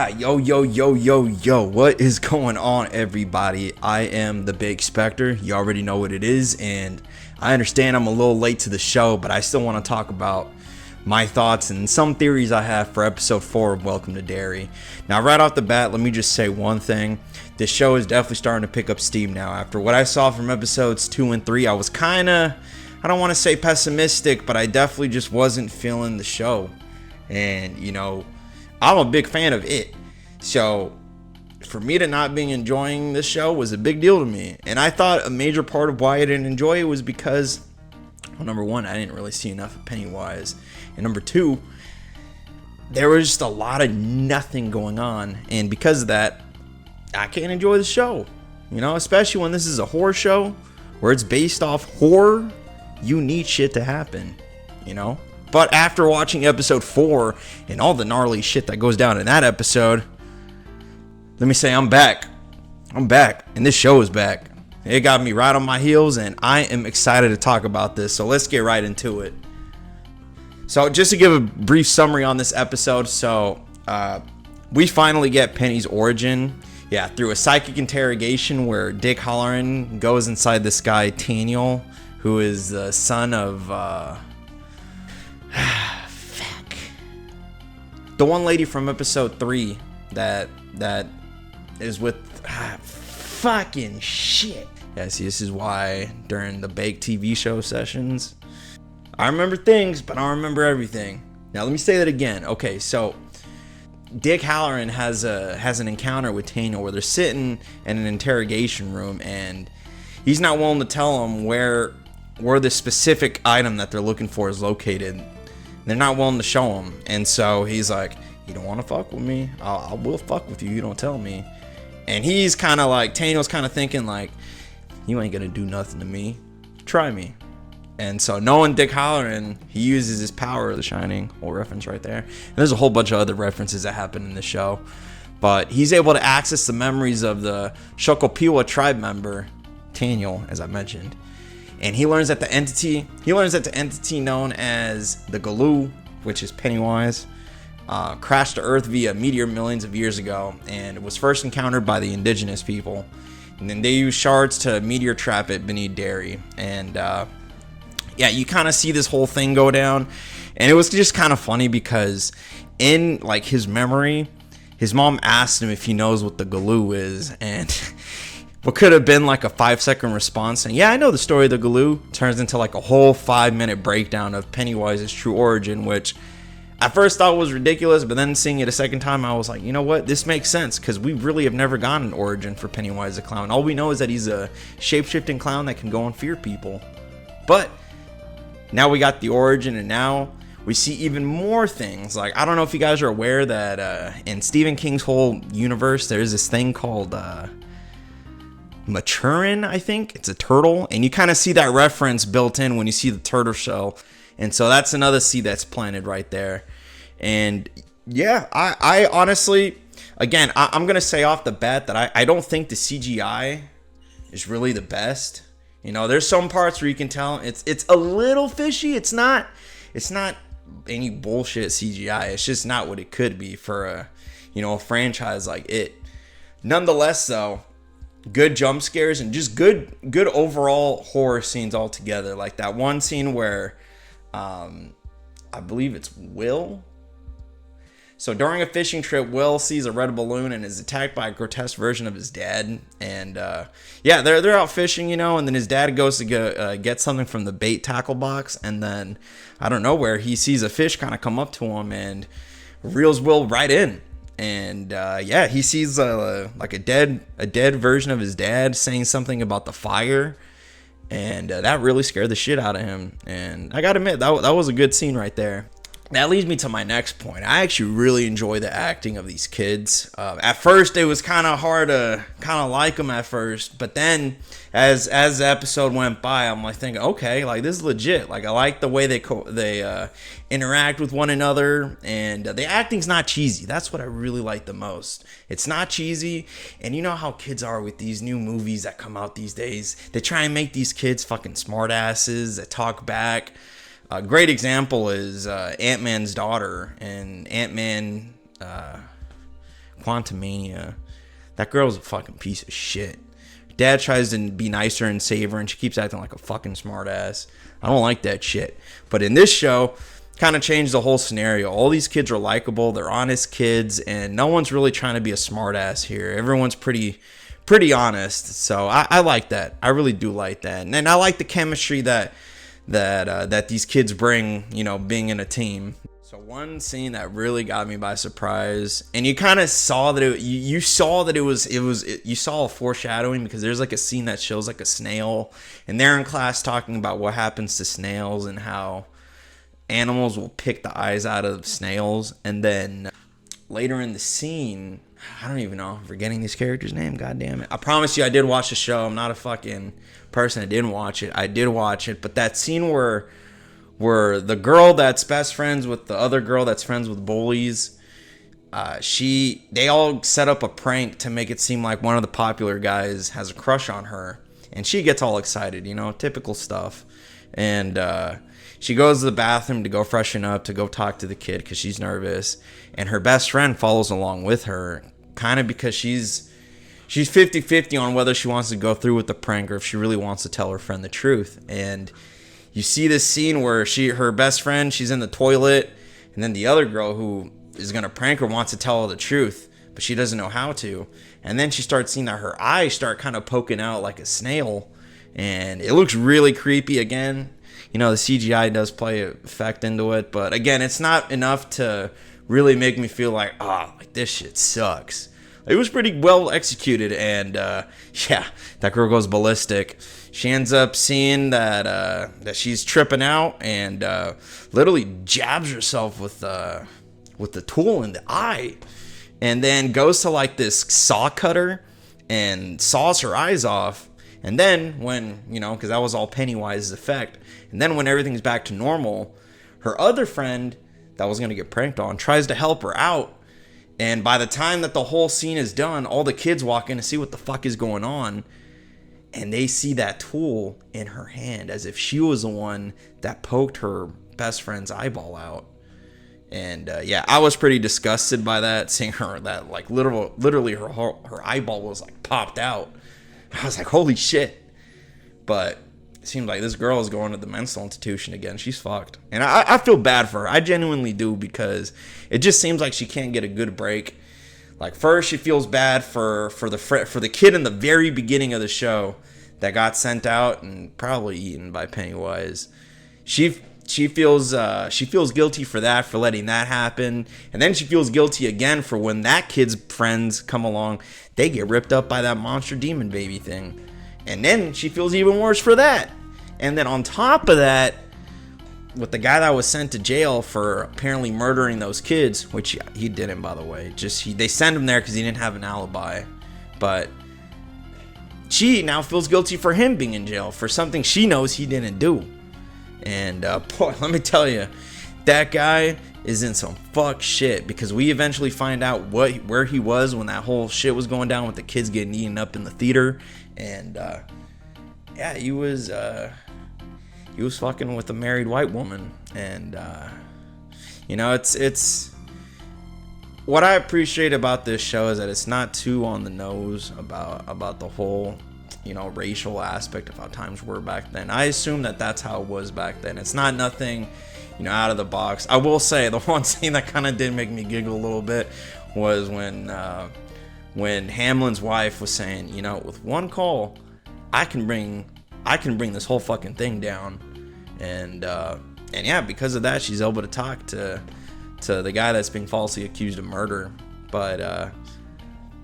Yo, what is going on, everybody? I am the Big Spectre. You already know what it is, and I understand I'm a little late to the show, but I still want to talk about my thoughts and some theories I have for episode 4 of Welcome to Derry. Now, right off the bat, let me just say one thing. This show is definitely starting to pick up steam now. After what I saw from episodes 2 and 3, I was kind of, I don't want to say pessimistic, but I definitely just wasn't feeling the show. And, you know, I'm a big fan of it. So for me to not be enjoying this show was a big deal to me. And I thought a major part of why I didn't enjoy it was because, well, number one, I didn't really see enough of Pennywise. And number two, there was just a lot of nothing going on. And because of that, I can't enjoy the show. You know, especially when this is a horror show where it's based off horror, you need shit to happen, you know? But after watching episode 4 and all the gnarly shit that goes down in that episode, let me say I'm back. I'm back. And this show is back. It got me right on my heels, and I am excited to talk about this. So let's get right into it. So just to give a brief summary on this episode. So we finally get Penny's origin. Yeah, through a psychic interrogation where Dick Halloran goes inside this guy, Daniel, who is the son of... the one lady from episode 3 that is with fucking shit. Yeah, see, this is why during the Bake TV show sessions, I remember things, but I don't remember everything. Now let me say that again. Okay, so Dick Halloran has an encounter with Daniel where they're sitting in an interrogation room, and he's not willing to tell him where the specific item that they're looking for is located. They're not willing to show him. And so he's like, you don't want to fuck with me? I will fuck with you. You don't tell me. And he's kind of like, Daniel's kind of thinking like, you ain't going to do nothing to me. Try me. And so knowing Dick Halloran, he uses his power of The Shining. Whole reference right there. And there's a whole bunch of other references that happen in the show. But he's able to access the memories of the Shokopiwa tribe member, Daniel, as I mentioned. And he learns that the entity known as the Galoo, which is Pennywise, crashed to Earth via meteor millions of years ago, and it was first encountered by the indigenous people. And then they used shards to meteor trap it beneath Derry. And yeah, you kind of see this whole thing go down. And it was just kind of funny because in like his memory, his mom asked him if he knows what the Galoo is, and what could have been like a 5-second response and yeah, I know the story of the Galoo, turns into like a whole 5-minute breakdown of Pennywise's true origin, which at first thought was ridiculous, but then seeing it a second time, I was like, you know what, this makes sense, because we really have never gotten an origin for Pennywise the clown. All we know is that he's a shape-shifting clown that can go and fear people. But now we got the origin, and now we see even more things. Like, I don't know if you guys are aware that in Stephen King's whole universe, there's this thing called Maturin, I think. It's a turtle, and you kind of see that reference built in when you see the turtle shell, and so that's another seed that's planted right there. And yeah, I honestly, again, I'm gonna say off the bat that I don't think the CGI is really the best. You know, there's some parts where you can tell it's a little fishy. It's not any bullshit CGI. It's just not what it could be for a franchise like it. Nonetheless, though, good jump scares and just good overall horror scenes altogether. Like that one scene where I believe it's Will. So during a fishing trip, Will sees a red balloon and is attacked by a grotesque version of his dad. And yeah, they're out fishing, you know, and then his dad goes to go get something from the bait tackle box, and then I don't know where he sees a fish kind of come up to him and reels Will right in. And yeah, he sees like a dead version of his dad saying something about the fire, and that really scared the shit out of him. And I gotta admit, that was a good scene right there. That leads me to my next point. I actually really enjoy the acting of these kids. At first, it was kind of hard to kind of like them at first, but then as the episode went by, I'm like thinking, okay, like this is legit. Like I like the way they interact with one another, and the acting's not cheesy. That's what I really like the most. It's not cheesy, and you know how kids are with these new movies that come out these days. They try and make these kids fucking smartasses that talk back. A great example is Ant-Man's daughter and Ant-Man Quantumania, that girl's a fucking piece of shit. Dad tries to be nicer and save her, and she keeps acting like a fucking smartass. I don't like that shit. But in this show, kind of changed the whole scenario. All these kids are likable, they're honest kids, and no one's really trying to be a smartass here. Everyone's pretty honest. So I like that. I really do like that. And I like the chemistry that these kids bring, you know, being in a team. So one scene that really got me by surprise, and you kind of saw that you saw a foreshadowing, because there's like a scene that shows like a snail, and they're in class talking about what happens to snails and how animals will pick the eyes out of snails. And then later in the scene, I don't even know, I'm forgetting these characters' name. God damn it. I promise you I did watch the show. I'm not a fucking person that didn't watch it. I did watch it. But that scene where the girl that's best friends with the other girl that's friends with bullies, they all set up a prank to make it seem like one of the popular guys has a crush on her. And she gets all excited, you know, typical stuff. And she goes to the bathroom to go freshen up, to go talk to the kid because she's nervous. And her best friend follows along with her, kind of because she's 50-50 on whether she wants to go through with the prank or if she really wants to tell her friend the truth. And you see this scene where her best friend, she's in the toilet, and then the other girl who is going to prank her wants to tell her the truth, but she doesn't know how to. And then she starts seeing that her eyes start kind of poking out like a snail, and it looks really creepy again. You know, the CGI does play an effect into it, but again, it's not enough to really make me feel like, like this shit sucks. It was pretty well executed, and yeah, that girl goes ballistic. She ends up seeing that she's tripping out, and literally jabs herself with the tool in the eye, and then goes to like this saw cutter and saws her eyes off. And then when, you know, because that was all Pennywise's effect, and then when everything's back to normal, her other friend that was gonna get pranked on tries to help her out. And by the time that the whole scene is done, all the kids walk in to see what the fuck is going on. And they see that tool in her hand as if she was the one that poked her best friend's eyeball out. And yeah, I was pretty disgusted by that, seeing her, that like literally her eyeball was like popped out. I was like, holy shit. But it seems like this girl is going to the mental institution again. She's fucked. And I feel bad for her. I genuinely do, because it just seems like she can't get a good break. Like, first she feels bad for the kid in the very beginning of the show that got sent out and probably eaten by Pennywise. She feels guilty for that, for letting that happen. And then she feels guilty again for when that kid's friends come along, they get ripped up by that monster demon baby thing. And then she feels even worse for that. And then on top of that, with the guy that was sent to jail for apparently murdering those kids, which he didn't, by the way. They sent him there because he didn't have an alibi. But she now feels guilty for him being in jail for something she knows he didn't do. And boy, let me tell you, that guy is in some fuck shit, because we eventually find out where he was when that whole shit was going down with the kids getting eaten up in the theater. And yeah, he was fucking with a married white woman. And you know, it's what I appreciate about this show is that it's not too on the nose about the whole, you know, racial aspect of how times were back then. I assume that that's how it was back then. It's not nothing, you know, out of the box. I will say the one scene that kind of did make me giggle a little bit was when Hamlin's wife was saying, you know, with one call, I can bring this whole fucking thing down. And yeah, because of that, she's able to talk to the guy that's being falsely accused of murder. But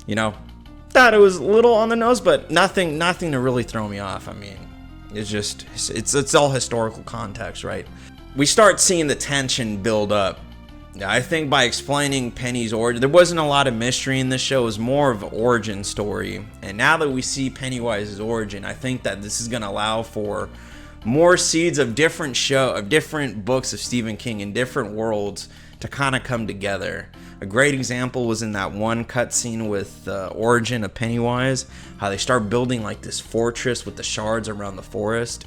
you know, thought it was a little on the nose, but nothing to really throw me off. I mean, it's all historical context, right? We start seeing the tension build up. I think by explaining Penny's origin, there wasn't a lot of mystery in this show. It was more of an origin story. And now that we see Pennywise's origin, I think that this is going to allow for more seeds of different books of Stephen King in different worlds to kind of come together. A great example was in that one cutscene with the origin of Pennywise, how they start building like this fortress with the shards around the forest.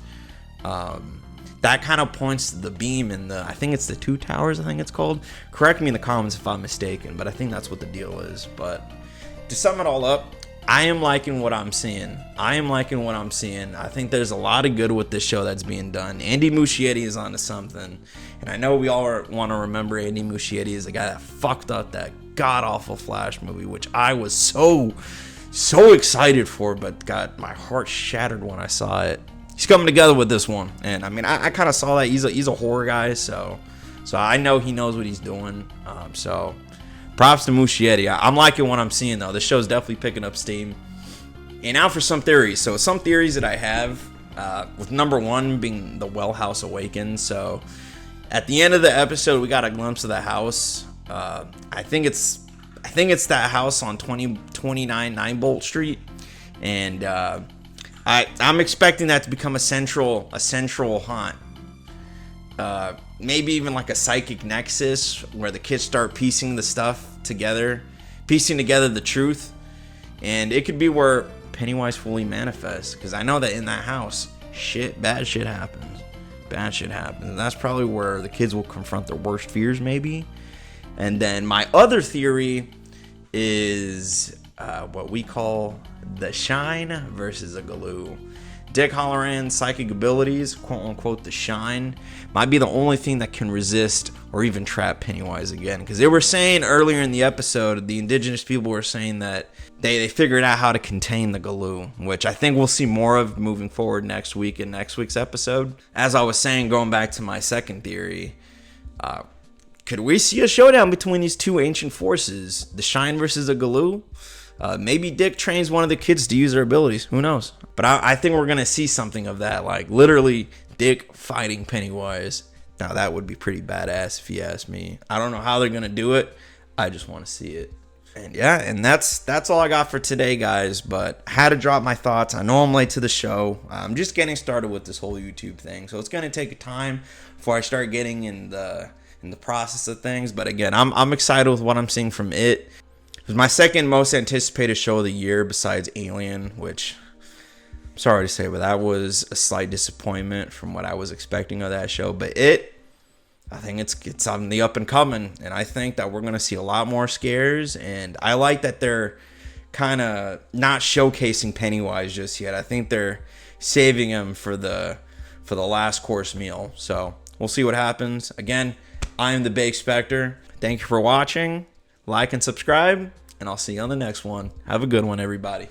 that kind of points to the beam in the, I think it's the Two Towers, I think it's called. Correct me in the comments if I'm mistaken, but I think that's what the deal is. But to sum it all up, I am liking what I'm seeing. I think there's a lot of good with this show that's being done. Andy Muschietti is onto something. And I know we all want to remember Andy Muschietti as the guy that fucked up that god-awful Flash movie, which I was so excited for, but got my heart shattered when I saw it. He's coming together with this one. And I mean, I kind of saw that. He's a horror guy, so I know he knows what he's doing. So props to Muschietti. I'm liking what I'm seeing, though. This show's definitely picking up steam. And now for some theories. So some theories that I have, with number one being the Well House Awakens. So at the end of the episode, we got a glimpse of the house. I think it's that house on 2029 9 Bolt Street. And I'm expecting that to become a central haunt. Maybe even like a psychic nexus where the kids start piecing the stuff together, piecing together the truth, and it could be where Pennywise fully manifests. Because I know that in that house, bad shit happens. And that's probably where the kids will confront their worst fears, maybe. And then my other theory is what we call the Shine versus a Galoo. Dick Halloran's psychic abilities, quote-unquote the Shine, might be the only thing that can resist or even trap Pennywise again. Because they were saying earlier in the episode, the indigenous people were saying that they figured out how to contain the Galoo, which I think we'll see more of moving forward next week in next week's episode. As I was saying, going back to my second theory, could we see a showdown between these two ancient forces, the Shine versus a Galoo? Maybe Dick trains one of the kids to use their abilities. Who knows? But I think we're going to see something of that. Like, literally, Dick fighting Pennywise. Now, that would be pretty badass if you ask me. I don't know how they're going to do it. I just want to see it. And yeah, and that's all I got for today, guys. But I had to drop my thoughts. I know I'm late to the show. I'm just getting started with this whole YouTube thing. So it's going to take time before I start getting in the process of things. But again, I'm excited with what I'm seeing from it. It was my second most anticipated show of the year besides Alien, which I'm sorry to say, but that was a slight disappointment from what I was expecting of that show. But I think it's on the up and coming, and I think that we're going to see a lot more scares, and I like that they're kind of not showcasing Pennywise just yet. I think they're saving him for the last course meal. So we'll see what happens. Again, I am the Bake Spectre. Thank you for watching. Like and subscribe, and I'll see you on the next one. Have a good one, everybody.